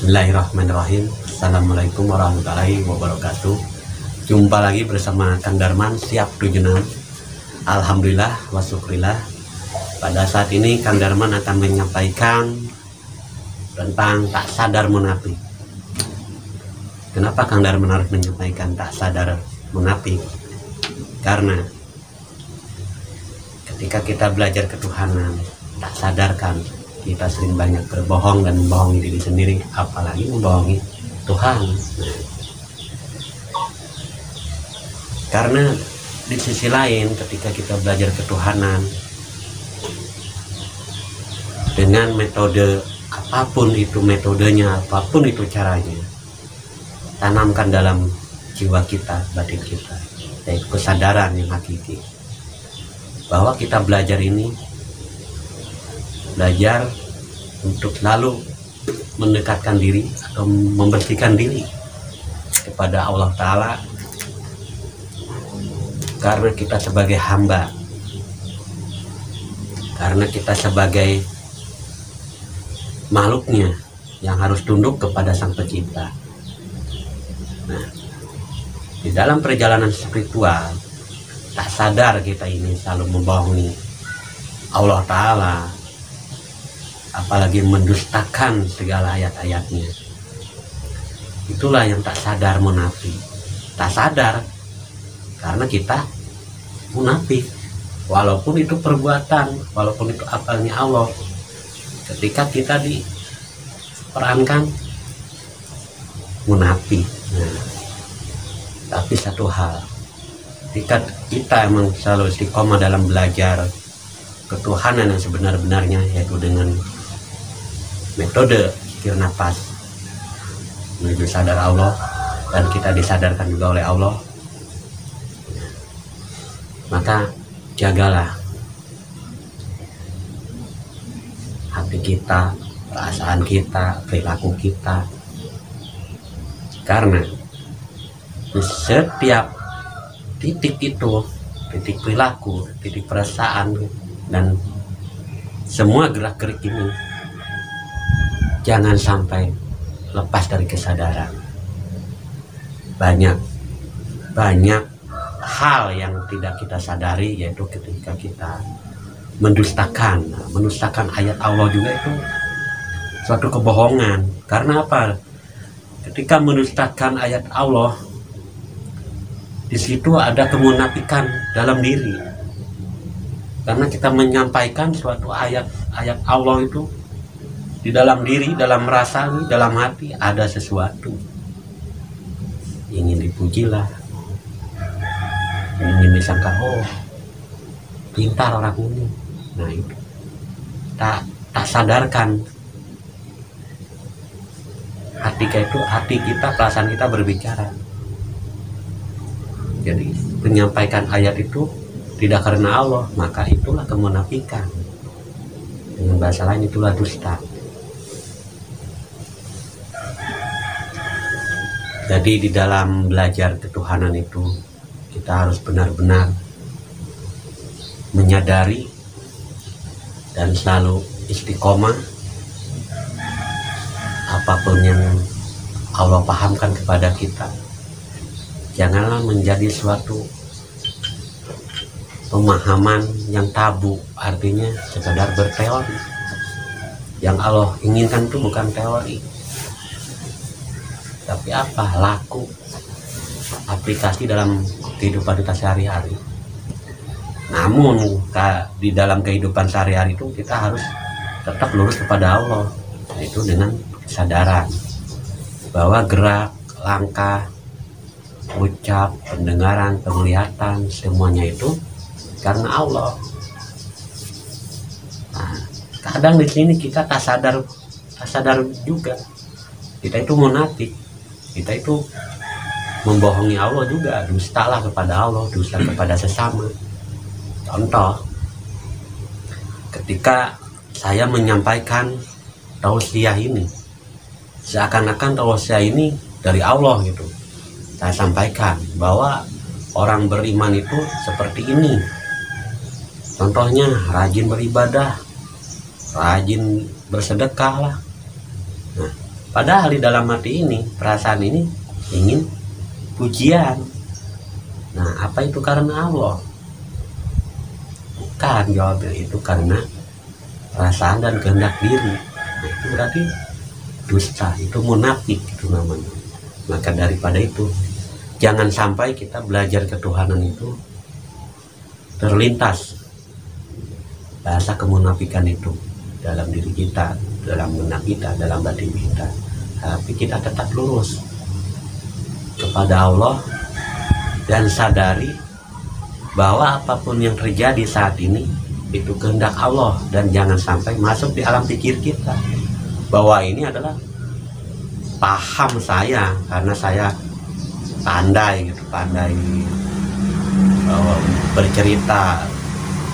Bismillahirrahmanirrahim. Assalamualaikum warahmatullahi wabarakatuh. Jumpa lagi bersama Kang Darman Siap 76. Alhamdulillah wa syukurillah. Pada saat ini Kang Darman akan menyampaikan tentang tak sadar munafik. Kenapa Kang Darman harus menyampaikan tak sadar munafik? Karena ketika kita belajar ketuhanan, tak sadarkan kita sering banyak berbohong dan membohongi diri sendiri, apalagi membohongi Tuhan. Karena di sisi lain ketika kita belajar ketuhanan dengan metode apapun itu metodenya, apapun itu caranya, tanamkan dalam jiwa kita, batin kita, yaitu kesadaran yang hakiki bahwa kita belajar ini belajar untuk selalu mendekatkan diri atau membersihkan diri kepada Allah Ta'ala, karena kita sebagai hamba, karena kita sebagai makhluknya yang harus tunduk kepada Sang Pencipta. Nah, di dalam perjalanan spiritual tak sadar kita ini selalu membohongi Allah Ta'ala, apalagi mendustakan segala ayat-ayatnya. Itulah yang tak sadar munafik. Tak sadar karena kita munafik, walaupun itu perbuatan, walaupun itu apalnya Allah. Ketika kita diperankan munafik. Nah, tapi satu hal, ketika kita emang selalu istiqomah dalam belajar ketuhanan yang sebenar-benarnya, yaitu dengan metode zikir nafas menuju sadar Allah, dan kita disadarkan juga oleh Allah, maka jagalah hati kita, perasaan kita, perilaku kita, karena di setiap titik itu, titik perilaku, titik perasaan, dan semua gerak-gerik ini jangan sampai lepas dari kesadaran. Banyak hal yang tidak kita sadari, yaitu ketika kita mendustakan ayat Allah juga itu suatu kebohongan. Karena apa? Ketika mendustakan ayat Allah, di situ ada kemunafikan dalam diri. Karena kita menyampaikan suatu ayat Allah itu di dalam diri, dalam rasa, dalam hati ada sesuatu. Ingin dipujilah, ingin disangka, oh pintar orang ini. Nah itu tak sadarkan hati kita, perasaan kita berbicara. Jadi menyampaikan ayat itu tidak karena Allah, maka itulah kemunafikan. Dengan bahasa lain itulah dusta. Jadi di dalam belajar ketuhanan itu kita harus benar-benar menyadari dan selalu istiqomah apapun yang Allah pahamkan kepada kita. Janganlah menjadi suatu pemahaman yang tabu, artinya sekedar berteori. Yang Allah inginkan itu bukan teori, tapi apa? Laku, aplikasi dalam kehidupan kita sehari-hari. Namun di dalam kehidupan sehari-hari itu kita harus tetap lurus kepada Allah, yaitu dengan kesadaran bahwa gerak, langkah, ucap, pendengaran, penglihatan, semuanya itu karena Allah. Nah, kadang di sini kita tak sadar juga kita itu munafik, kita itu membohongi Allah juga, dustalah kepada Allah, dusta kepada sesama. Contoh, ketika saya menyampaikan tausiah ini, seakan-akan tausiah ini dari Allah gitu. Saya sampaikan bahwa orang beriman itu seperti ini. Contohnya rajin beribadah, rajin bersedekah lah. Nah, Padahal di dalam hati ini, perasaan ini ingin pujian. Nah, apa itu karena Allah? Bukan, jawabnya itu karena perasaan dan kehendak diri. Nah, itu berarti dusta, itu munafik itu namanya. Maka daripada itu, jangan sampai kita belajar ketuhanan itu terlintas bahasa kemunafikan itu dalam diri kita, dalam benak kita, dalam batin kita. Tapi kita tetap lurus kepada Allah dan sadari bahwa apapun yang terjadi saat ini itu kehendak Allah, dan jangan sampai masuk di alam pikir kita bahwa ini adalah paham saya karena saya pandai gitu, pandai bercerita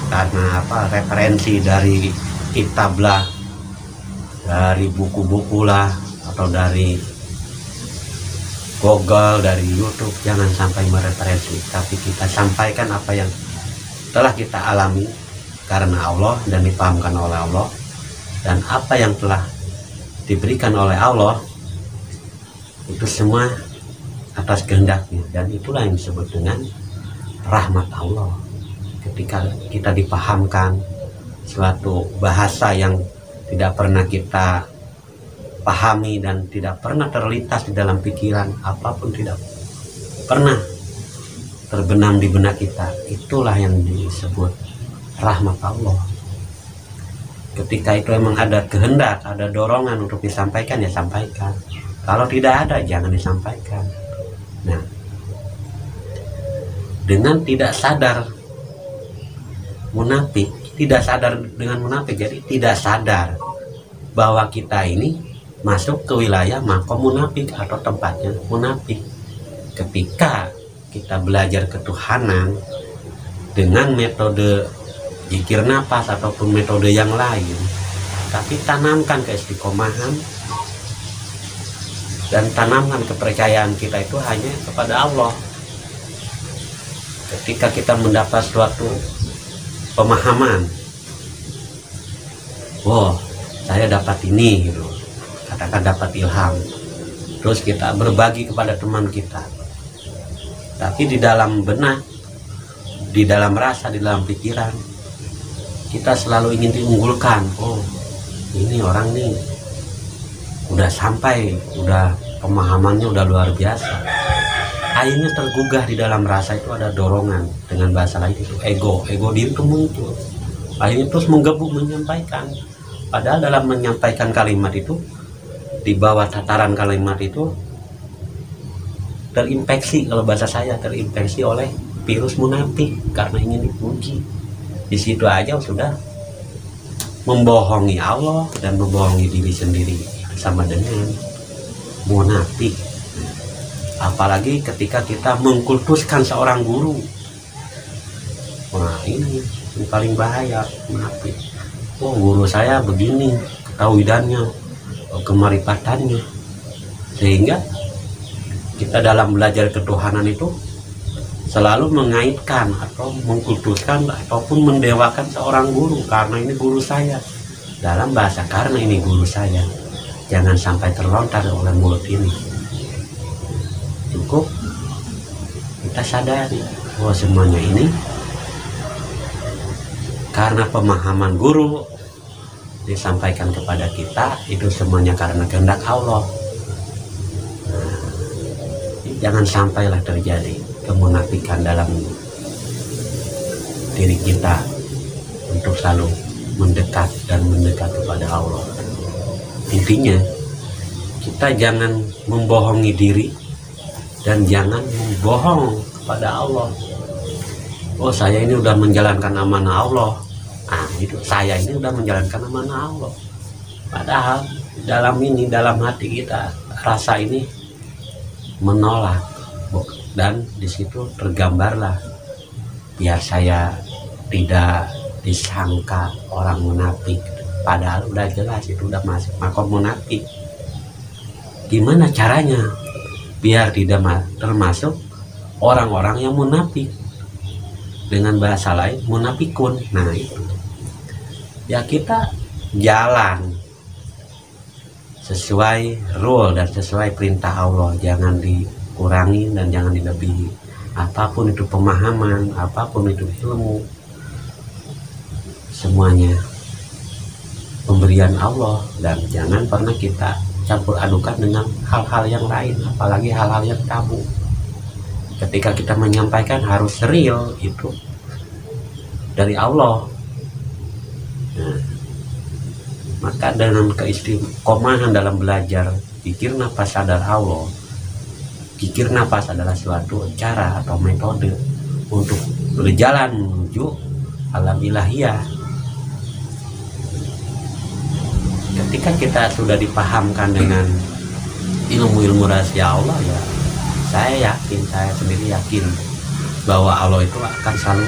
karena apa, referensi dari kitab lah, dari buku-buku lah, atau dari Google, dari YouTube. Jangan sampai mereferensi, tapi kita sampaikan apa yang telah kita alami karena Allah dan dipahamkan oleh Allah, dan apa yang telah diberikan oleh Allah itu semua atas kehendaknya, dan itulah yang disebut dengan rahmat Allah. Ketika kita dipahamkan suatu bahasa yang tidak pernah kita pahami dan tidak pernah terlintas di dalam pikiran, apapun tidak pernah terbenam di benak kita, itulah yang disebut rahmat Allah. Ketika itu memang ada kehendak, ada dorongan untuk disampaikan, ya sampaikan. Kalau tidak ada, jangan disampaikan. Nah, dengan tidak sadar munafik, tidak sadar dengan munafik, jadi tidak sadar bahwa kita ini masuk ke wilayah makom munafik atau tempatnya munafik. Ketika kita belajar ketuhanan dengan metode zikir nafas ataupun metode yang lain, tapi tanamkan keistiqomahan dan tanamkan kepercayaan kita itu hanya kepada Allah. Ketika kita mendapat suatu pemahaman, oh saya dapat ini gitu, katakan dapat ilham, terus kita berbagi kepada teman kita, tapi di dalam benak, di dalam rasa, di dalam pikiran kita selalu ingin diunggulkan. Oh ini orang nih udah sampai, udah pemahamannya udah luar biasa. Akhirnya tergugah di dalam rasa itu, ada dorongan, dengan bahasa lain itu ego diri itu muncul. Akhirnya terus menggebuk menyampaikan. Padahal dalam menyampaikan kalimat itu, di bawah tataran kalimat itu terinfeksi, kalau bahasa saya terinfeksi oleh virus munafik karena ingin dipuji. Di situ aja sudah membohongi Allah dan membohongi diri sendiri, sama dengan munafik. Apalagi ketika kita mengkultuskan seorang guru, wah ini yang paling bahaya, munafik. Oh guru saya begini ketahuidannya, kemarifatannya, sehingga kita dalam belajar ketuhanan itu selalu mengaitkan atau mengkultuskan ataupun mendewakan seorang guru, karena ini guru saya. Dalam bahasa karena ini guru saya, jangan sampai terlontar oleh mulut ini. Cukup kita sadari bahwa semuanya ini karena pemahaman guru disampaikan kepada kita, itu semuanya karena kehendak Allah. Nah, jangan sampailah terjadi kemunafikan dalam diri kita untuk selalu mendekat dan mendekat kepada Allah. Intinya kita jangan membohongi diri dan jangan membohong kepada Allah. Oh saya ini udah menjalankan amanah Allah, itu saya ini udah menjalankan amanah Allah. Padahal dalam ini, dalam hati kita, rasa ini menolak, dan disitu tergambarlah biar saya tidak disangka orang munafik. Padahal udah jelas itu udah masuk makom munafik. Gimana caranya biar tidak termasuk orang-orang yang munafik? Dengan bahasa lain munafikun. Nah itu ya, kita jalan sesuai rule dan sesuai perintah Allah, jangan dikurangi dan jangan dilebihi. Apapun itu pemahaman, apapun itu ilmu, semuanya pemberian Allah, dan jangan pernah kita campur adukan dengan hal-hal yang lain, apalagi hal-hal yang tabu. Ketika kita menyampaikan harus real, itu dari Allah. Nah, maka dengan keistiqomahan dalam belajar, pikir nafas sadar Allah, pikir nafas adalah suatu cara atau metode untuk berjalan menuju alam ilahiyah. Ketika kita sudah dipahamkan dengan ilmu-ilmu rahasia Allah, ya saya sendiri yakin bahwa Allah itu akan selalu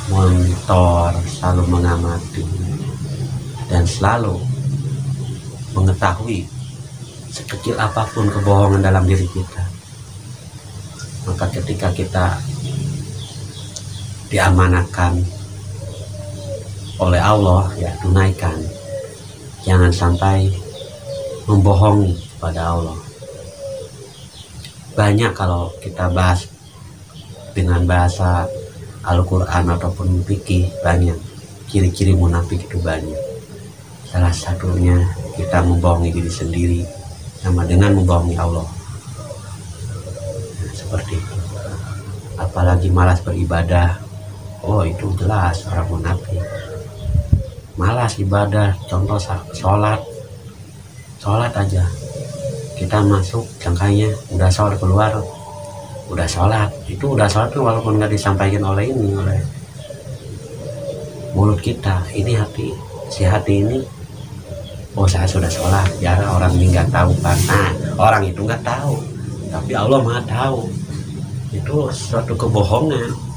memonitor, selalu mengamati, dan selalu mengetahui sekecil apapun kebohongan dalam diri kita. Maka ketika kita diamanahkan oleh Allah, ya tunaikan. Jangan sampai membohongi pada Allah. Banyak kalau kita bahas dengan bahasa Al-Quran ataupun fikih, banyak ciri-ciri munafik itu banyak. Salah satunya kita membohongi diri sendiri sama dengan membohongi Allah. Nah, seperti itu. Apalagi malas beribadah, oh itu jelas orang munafik. Malas ibadah, contoh sholat aja, kita masuk jangkanya udah sholat, keluar udah sholat. Itu udah sholat tuh walaupun nggak disampaikan oleh mulut kita, ini si hati ini, oh saya sudah sholat, biar orang ini nggak tahu kan. Nah, orang itu nggak tahu, tapi Allah Maha tahu. Itu suatu kebohongan.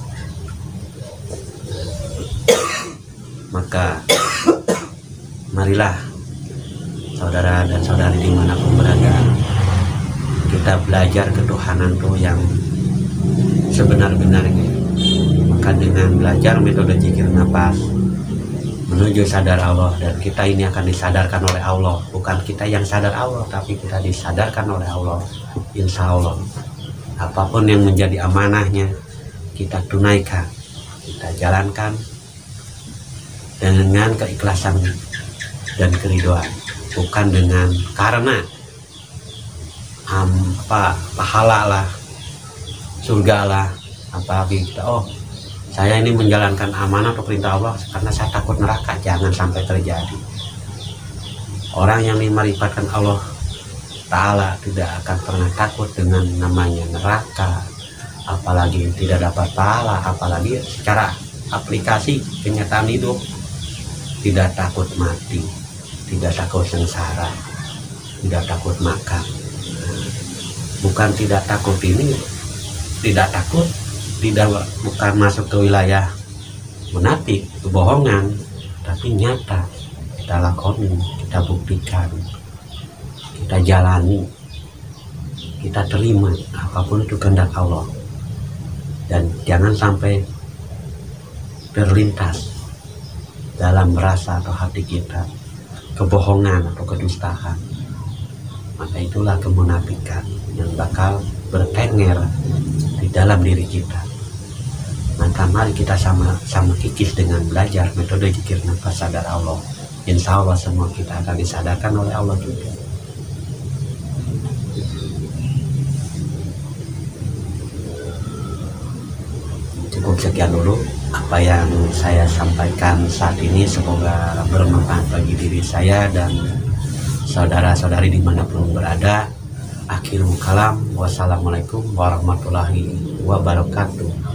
Maka marilah saudara dan saudari dimanapun berada, kita belajar ketuhanan tuh yang sebenar-benarnya. Maka dengan belajar metode zikir nafas menuju sadar Allah, dan kita ini akan disadarkan oleh Allah. Bukan kita yang sadar Allah, tapi kita disadarkan oleh Allah. Insya Allah apapun yang menjadi amanahnya kita tunaikan, kita jalankan dengan keikhlasan dan keridoan, bukan dengan karena pahala lah, surga lah, apalagi kita saya ini menjalankan amanah atau perintah Allah karena saya takut neraka. Jangan sampai terjadi. Orang yang dimarifatkan Allah Ta'ala tidak akan pernah takut dengan namanya neraka, apalagi tidak dapat pahala, apalagi secara aplikasi kenyataan hidup. Tidak takut mati, tidak takut sengsara, tidak takut makan. Bukan tidak takut ini, tidak takut, bukan masuk ke wilayah munafik, kebohongan, tapi nyata. Kita lakoni, kita buktikan, kita jalani, kita terima apapun itu kehendak Allah. Dan jangan sampai terlintas dalam rasa atau hati kita kebohongan atau kedustaan. Maka itulah kemunafikan yang bakal bertengger di dalam diri kita. Maka mari kita sama-sama kikis dengan belajar metode zikir nafas sadar Allah. Insya Allah semua kita akan disadarkan oleh Allah juga. Cukup sekian dulu apa yang saya sampaikan saat ini, semoga bermanfaat bagi diri saya dan saudara-saudari dimanapun berada. Akhirul kalam, wassalamualaikum warahmatullahi wabarakatuh.